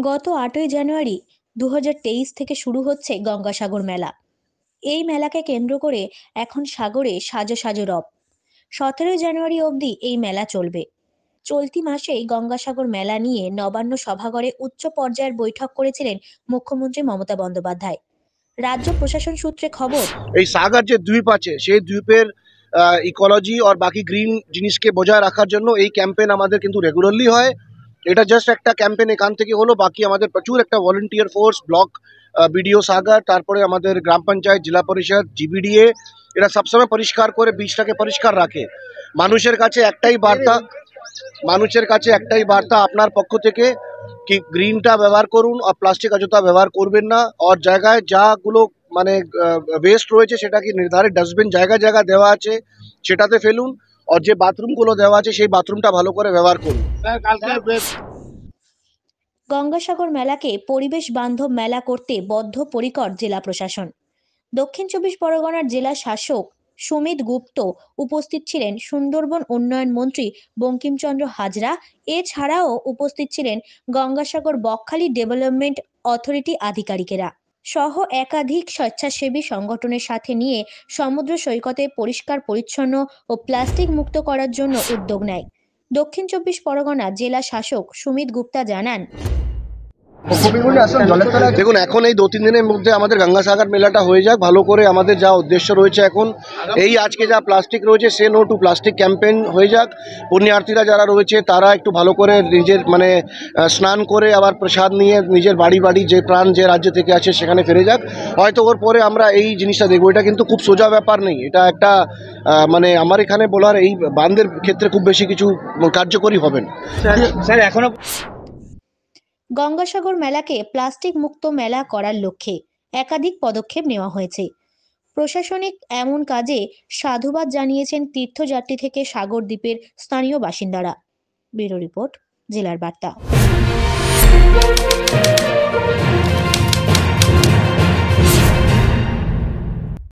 গত 8ই জানুয়ারি 2023 থেকে শুরু হচ্ছে গঙ্গাসাগর মেলা। এই মেলাকে কেন্দ্র করে এখন সাগরে সাজো সাজো রব। 17ই জানুয়ারি অবধি এই মেলা চলবে। চলতি মাসেই গঙ্গাসাগর মেলা নিয়ে নবান্ন সভাঘরে উচ্চ পর্যায়ের বৈঠক করেছিলেন মুখ্যমন্ত্রী মমতা বন্দ্যোপাধ্যায়। রাজ্য প্রশাসন সূত্রে খবর, এই সাগর যে দ্বীপ আছে সেই দ্বীপের ইকোলজি আর বাকি গ্রিন জিনিসকে বজায় রাখার জন্য এই ক্যাম্পেইন আমাদের কিন্তু রেগুলারলি হয়। এটা জাস্ট একটা ক্যাম্পেইন এখান থেকে হলো, বাকি আমাদের প্রচুর একটা ভলেন্টিয়ার ফোর্স, ব্লক বিডিও সাগর, তারপরে আমাদের গ্রাম পঞ্চায়েত, জেলা পরিষদ, জিবিডিএ, এরা সবসময় পরিষ্কার করে বীজটাকে পরিষ্কার রাখে। মানুষের কাছে একটাই বার্তা আপনার পক্ষ থেকে কি গ্রিনটা ব্যবহার করুন আর প্লাস্টিক অযথা ব্যবহার করবেন না। আর জায়গায় যাগুলো মানে ওয়েস্ট রয়েছে সেটাকে নির্ধারিত ডাস্টবিন জায়গায় জায়গায় দেওয়া আছে সেটাতে ফেলুন, আর যে বাথরুমগুলো দেওয়া আছে সেই বাথরুমটা ভালো করে ব্যবহার করুন। গঙ্গাসাগর মেলাকে পরিবেশ বান্ধব মেলা করতে বদ্ধপরিকর জেলা প্রশাসন। দক্ষিণ 24 পরগনার জেলা শাসক সুমিত গুপ্ত উপস্থিত ছিলেন, সুন্দরবন উন্নয়ন মন্ত্রী বঙ্কিমচন্দ্র হাজরা, এছাড়াও উপস্থিত ছিলেন গঙ্গাসাগর বকখালি ডেভেলপমেন্ট অথরিটি আধিকারিকেরা সহ একাধিক স্বেচ্ছাসেবী সংগঠনের সাথে নিয়ে সমুদ্র সৈকতে পরিষ্কার পরিচ্ছন্ন ও প্লাস্টিক মুক্ত করার জন্য উদ্যোগ নেয়। দক্ষিণ 24 পরগনা জেলা শাসক সুমিত গুপ্তা জানান, দেখুন, এখন এই 2-3 দিনের মধ্যে আমাদের গঙ্গাসাগর মেলাটা হয়ে যাক ভালো করে। আমাদের যা উদ্দেশ্য রয়েছে এখন এই আজকে যা প্লাস্টিক রয়েছে say no to plastic campaign হয়ে যাক। পুণ্যার্থীরা যারা রয়েছে তারা একটু ভালো করে নিজের স্নান করে আবার প্রসাদ নিয়ে নিজের বাড়ি যে প্রাণ যে রাজ্য থেকে আছে সেখানে ফিরে যাক। হয়তো ওর পরে আমরা এই জিনিসটা দেখবো। এটা কিন্তু খুব সোজা ব্যাপার নেই, এটা একটা আমার এখানে বলার এই বাঁধের ক্ষেত্রে খুব বেশি কিছু কার্যকরী হবে না। স্যার এখনো গঙ্গাসাগর মেলাকে প্লাস্টিক মুক্ত মেলা করার লক্ষ্যে একাধিক পদক্ষেপ নেওয়া হয়েছে। প্রশাসনিক এমন কাজে সাধুবাদ জানিয়েছেন তীর্থযাত্রী থেকে সাগর দ্বীপের স্থানীয় বাসিন্দারা। ব্যুরো রিপোর্ট, জেলার বার্তা।